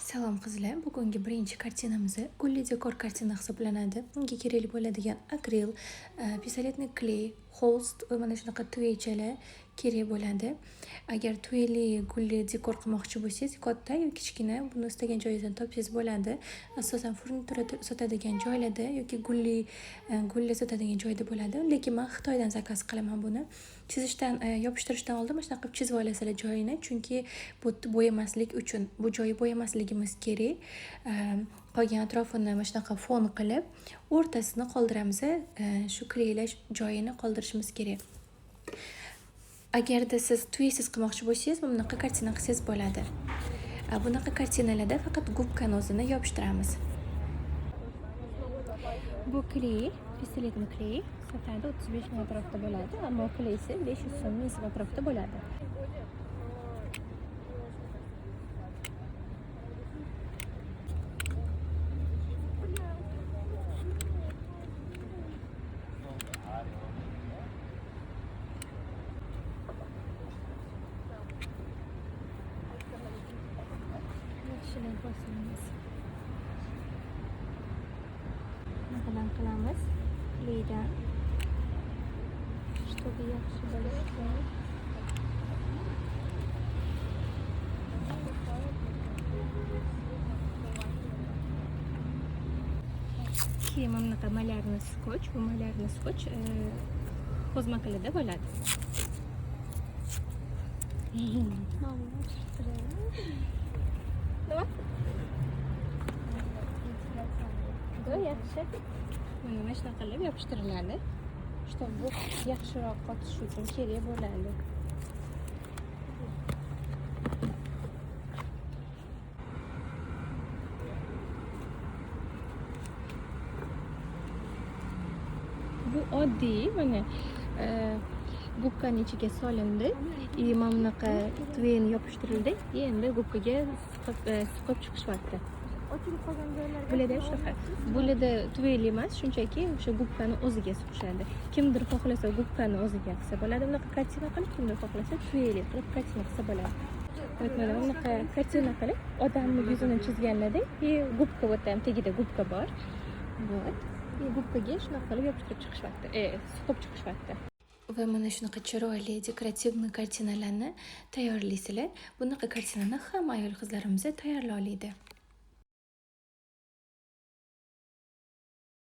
Salom qizlar, bugungi birinchi kartinamiz gulli dekor kartina hisoblanadi. Bunga kerak bo'ladigan akril, pistoletni kley, holst va mana shunaqa tuvaychalar kerak bo'ladi. Agar tuvayli gulli dekor qilmoqchi bo'lsangiz, katta yoki kichkina, buni istagan joyingizdan topsangiz bo'ladi. Asosan furnitura sotadigan joylarda yoki gulli sotadigan joyda bo'ladi. Lekin men Xitoydan zakaz qilaman buni. Chizishdan, yopishtirishdan oldin mana shunaqa chizib olasizlar joyini, chunki bu bo'yamaslik uchun, bu joyi bo'yamasligimiz kerak. Qolgan atrofini mana shunaqa fon qilib, o'rtasini qoldiramiz. Shu kleylash joyini qoldirishimiz kerak. Agarda siz tuvaysiz qilmoqchi bo'lsangiz, bunaqa kartina qilsangiz bo'ladi. Bunaqa kartinalarda faqat gubkani o'zini yopishtiramiz. Bu kley, pistoletni kley sotadi 35 ming atrofida bo'ladi, ammo kleysi 500 so'm atrofida bo'ladi. Yaxshilab bosamiz. Bunaqadan qilamiz. Kleydan. Чтобы yaxshi bo'lishdi. Keyin bunaqa malyarni skoch, bu malyarni skoch xozmakalida bo'ladi. Nima? Yaxshi. Mana shunaqa qilib yopishtiriladi. Чтобы bu yaxshiroq qotishi uchun kerak bo'ladi. Bu oddiy, mana gubkaning ichiga solindi. Mana bunaqa tuvayni yopishtirildi. Endi gubkaga siqib chiqish vaqti. Ochilib qolgan joylarga bo'ladi shunaqa. Bo'ladi tuvayli emas, shunchaki o'sha gubkani o'ziga suqishadi. Kimdir xohlasa gubkani o'ziga qilsa bo'ladi, bunaqa kartina qilib, kimdir xohlasa tuvayli qilib kartina qilsa bo'ladi. Mana bunaqa kartina qilib, odamning yuzini chizganlarda, gubka o'tam tagida gubka bor. Вот. Gubkaga shunaqa qilib yopishtirib chiqish vaqti, siqib chiqish vaqti. Va mana shunaqa chiroyli dekorativni kartinalarni tayyorlaysizlar. Bunaqa kartinani hamma ayol qizlarimiz tayyorlay oladi.